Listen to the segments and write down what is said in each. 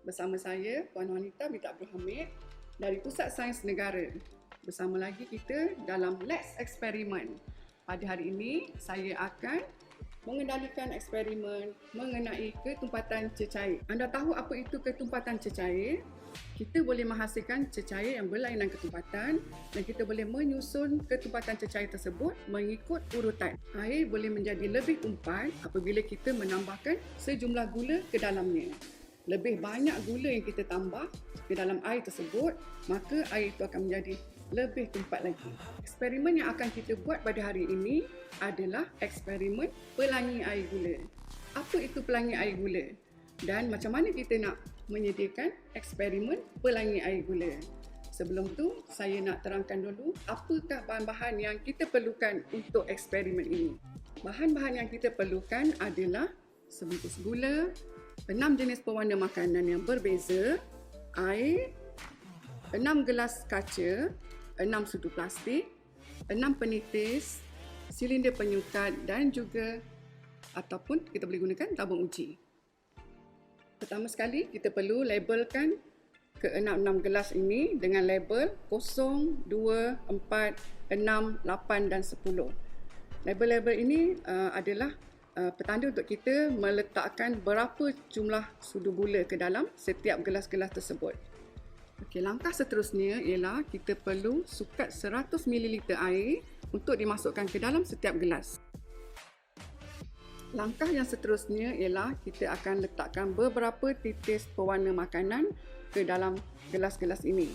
bersama saya Puan Wanita binti Abdul Hamid dari Pusat Sains Negara. Bersama lagi kita dalam Let's Eksperimen. Pada hari ini saya akan mengendalikan eksperimen mengenai ketumpatan cecair. Anda tahu apa itu ketumpatan cecair? Kita boleh menghasilkan cecair yang berlainan ketumpatan dan kita boleh menyusun ketumpatan cecair tersebut mengikut urutan. Air boleh menjadi lebih tumpat apabila kita menambahkan sejumlah gula ke dalamnya. Lebih banyak gula yang kita tambah ke dalam air tersebut, maka air itu akan menjadi lebih tumpat lagi. Eksperimen yang akan kita buat pada hari ini adalah eksperimen pelangi air gula. Apa itu pelangi air gula? Dan macam mana kita nak menyediakan eksperimen pelangi air gula? Sebelum tu, saya nak terangkan dulu apakah bahan-bahan yang kita perlukan untuk eksperimen ini. Bahan-bahan yang kita perlukan adalah sebungkus gula, 6 jenis pewarna makanan yang berbeza, air, 6 gelas kaca, 6 sudu plastik, 6 penitis, silinder penyukat dan juga ataupun kita boleh gunakan tabung uji. Pertama sekali kita perlu labelkan ke-6 gelas ini dengan label 0, 2, 4, 6, 8 dan 10. Label-label ini adalah petanda untuk kita meletakkan berapa jumlah sudu gula ke dalam setiap gelas-gelas tersebut. Okey, langkah seterusnya ialah kita perlu sukat 100 ml air untuk dimasukkan ke dalam setiap gelas. Langkah yang seterusnya ialah kita akan letakkan beberapa titis pewarna makanan ke dalam gelas-gelas ini.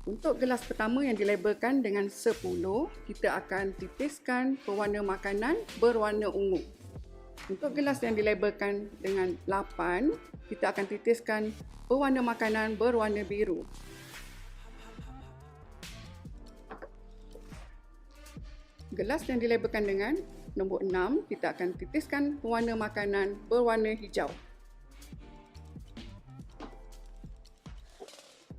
Untuk gelas pertama yang dilabelkan dengan 10, kita akan titiskan pewarna makanan berwarna ungu. Untuk gelas yang dilabelkan dengan 8, kita akan titiskan pewarna makanan berwarna biru. Gelas yang dilabelkan dengan nombor 6, kita akan titiskan pewarna makanan berwarna hijau.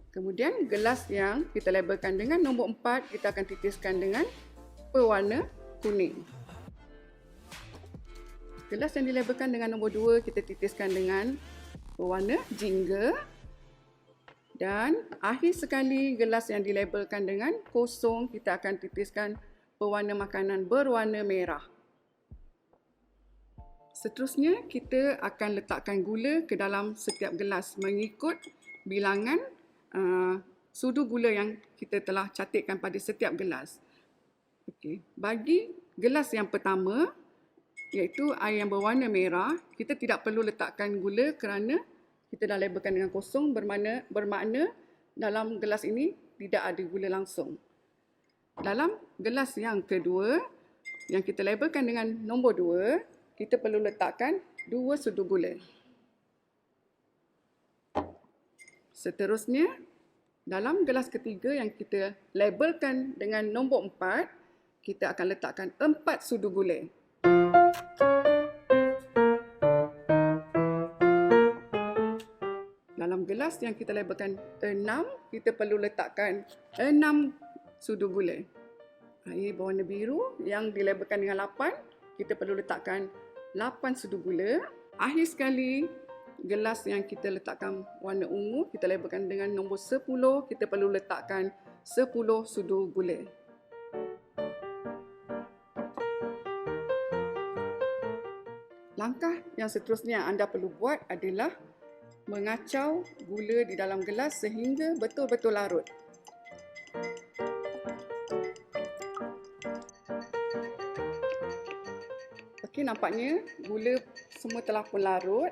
Kemudian gelas yang kita labelkan dengan nombor 4, kita akan titiskan dengan pewarna kuning. Gelas yang dilabelkan dengan nombor 2, kita titiskan dengan pewarna jingga. Dan akhir sekali, gelas yang dilabelkan dengan 0, kita akan titiskan pewarna makanan berwarna merah. Seterusnya, kita akan letakkan gula ke dalam setiap gelas mengikut bilangan sudu gula yang kita telah catatkan pada setiap gelas. Okey, bagi gelas yang pertama, iaitu air yang berwarna merah, kita tidak perlu letakkan gula kerana kita dah labelkan dengan 0, bermakna dalam gelas ini tidak ada gula langsung. Dalam gelas yang kedua, yang kita labelkan dengan nombor 2, kita perlu letakkan 2 sudu gula. Seterusnya, dalam gelas ketiga yang kita labelkan dengan nombor 4, kita akan letakkan 4 sudu gula. Dalam gelas yang kita labelkan 6, kita perlu letakkan 6 sudu gula. Air berwarna biru yang dilabelkan dengan 8, kita perlu letakkan 8 sudu gula. Akhir sekali, gelas yang kita letakkan warna ungu, kita labelkan dengan nombor 10, kita perlu letakkan 10 sudu gula. Langkah yang seterusnya anda perlu buat adalah mengacau gula di dalam gelas sehingga betul-betul larut. Okey, nampaknya gula semua telah pun larut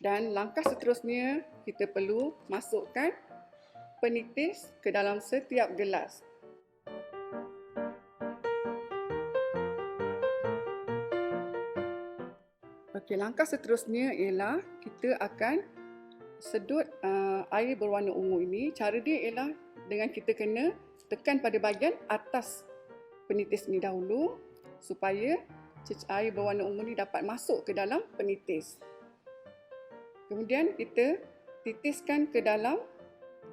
dan langkah seterusnya kita perlu masukkan penitis ke dalam setiap gelas. Okey, langkah seterusnya ialah kita akan sedut air berwarna ungu ini. Cara dia ialah dengan kita kena tekan pada bahagian atas penitis ini dahulu supaya air berwarna ungu ini dapat masuk ke dalam penitis. Kemudian kita titiskan ke dalam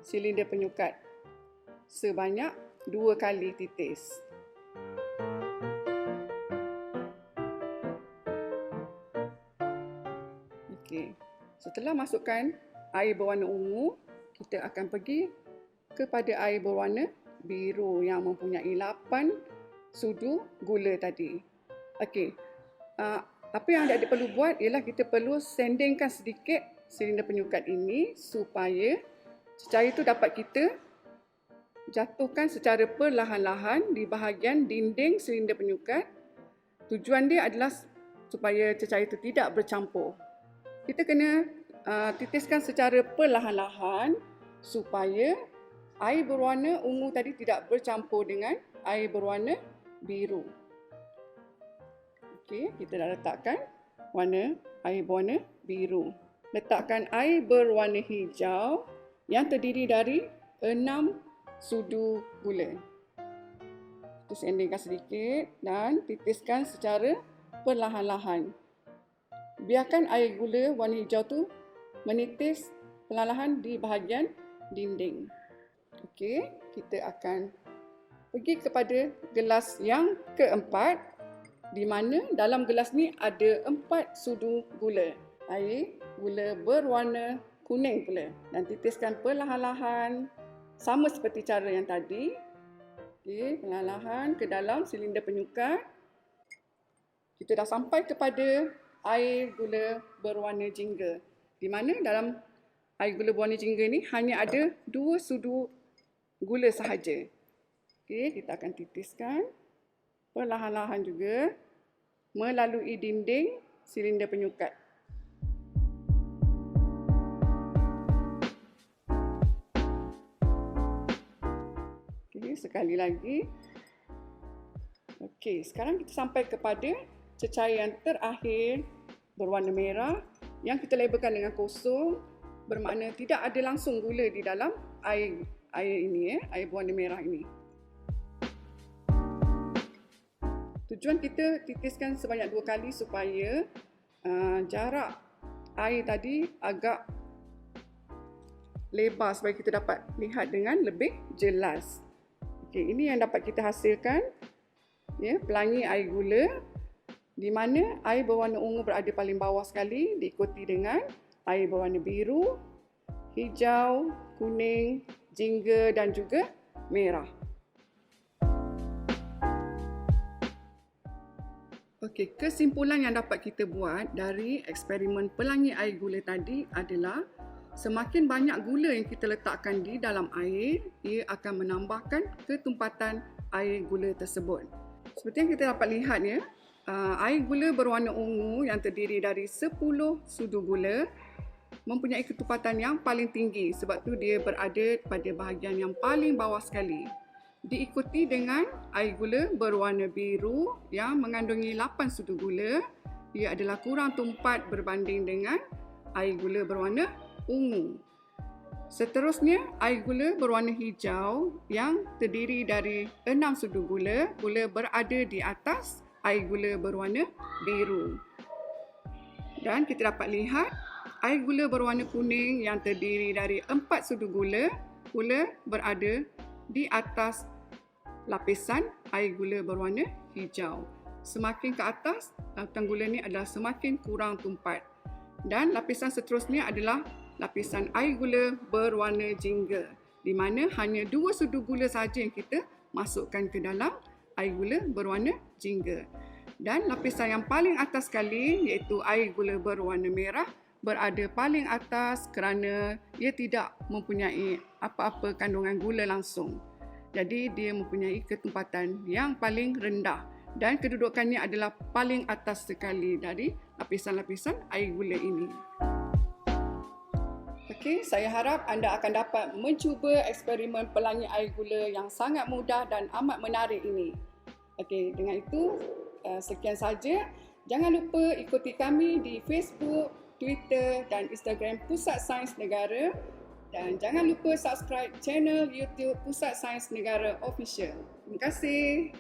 silinder penyukat sebanyak 2 kali titis. Okey. Setelah masukkan air berwarna ungu, kita akan pergi kepada air berwarna biru yang mempunyai 8 sudu gula tadi. Okey. Apa yang adik-adik perlu buat ialah kita perlu sandingkan sedikit silinder penyukat ini supaya cecair itu dapat kita jatuhkan secara perlahan-lahan di bahagian dinding silinder penyukat. Tujuan dia adalah supaya cecair itu tidak bercampur. Kita kena titiskan secara perlahan-lahan supaya air berwarna ungu tadi tidak bercampur dengan air berwarna biru. Okey, kita dah letakkan air berwarna biru. Letakkan air berwarna hijau yang terdiri dari 6 sudu gula. Kita sandingkan sedikit dan titiskan secara perlahan-lahan. Biarkan air gula warna hijau tu menitis perlahan-lahan di bahagian dinding. Okey, kita akan pergi kepada gelas yang keempat, di mana dalam gelas ni ada 4 sudu gula. Air gula berwarna kuning pula, dan titiskan perlahan-lahan sama seperti cara yang tadi. Okey, perlahan-lahan ke dalam silinder penyukat. Kita dah sampai kepada air gula berwarna jingga, di mana dalam air gula berwarna jingga ni hanya ada 2 sudu gula sahaja. Okey, kita akan titiskan perlahan-lahan juga melalui dinding silinder penyukat. Okey, sekali lagi. Okey, sekarang kita sampai kepada cecair yang terakhir berwarna merah yang kita labelkan dengan kosong, bermakna tidak ada langsung gula di dalam air ini, air berwarna merah ini. Tujuan kita titiskan sebanyak 2 kali supaya jarak air tadi agak lebar supaya kita dapat lihat dengan lebih jelas. Okey, ini yang dapat kita hasilkan, ya, pelangi air gula, di mana air berwarna ungu berada paling bawah sekali, diikuti dengan air berwarna biru, hijau, kuning, jingga dan juga merah. Okey, kesimpulan yang dapat kita buat dari eksperimen pelangi air gula tadi adalah semakin banyak gula yang kita letakkan di dalam air, ia akan menambahkan ketumpatan air gula tersebut. Seperti yang kita dapat lihat, ya, air gula berwarna ungu yang terdiri dari 10 sudu gula mempunyai ketumpatan yang paling tinggi, sebab tu dia berada pada bahagian yang paling bawah sekali. Diikuti dengan air gula berwarna biru yang mengandungi 8 sudu gula. Ia adalah kurang tumpat berbanding dengan air gula berwarna ungu. Seterusnya, air gula berwarna hijau yang terdiri dari 6 sudu gula berada di atas air gula berwarna biru. Dan kita dapat lihat air gula berwarna kuning yang terdiri dari 4 sudu gula berada di atas lapisan air gula berwarna hijau. Semakin ke atas, lapisan gula ni adalah semakin kurang tumpat. Dan lapisan seterusnya adalah lapisan air gula berwarna jingga, di mana hanya 2 sudu gula sahaja yang kita masukkan ke dalam air gula berwarna jingga. Dan lapisan yang paling atas sekali, iaitu air gula berwarna merah, berada paling atas kerana ia tidak mempunyai apa-apa kandungan gula langsung. Jadi dia mempunyai ketumpatan yang paling rendah dan kedudukannya adalah paling atas sekali dari lapisan-lapisan air gula ini. Okey, saya harap anda akan dapat mencuba eksperimen pelangi air gula yang sangat mudah dan amat menarik ini. Okey, dengan itu sekian saja. Jangan lupa ikuti kami di Facebook, Twitter dan Instagram Pusat Sains Negara, dan jangan lupa subscribe channel YouTube Pusat Sains Negara Official. Terima kasih.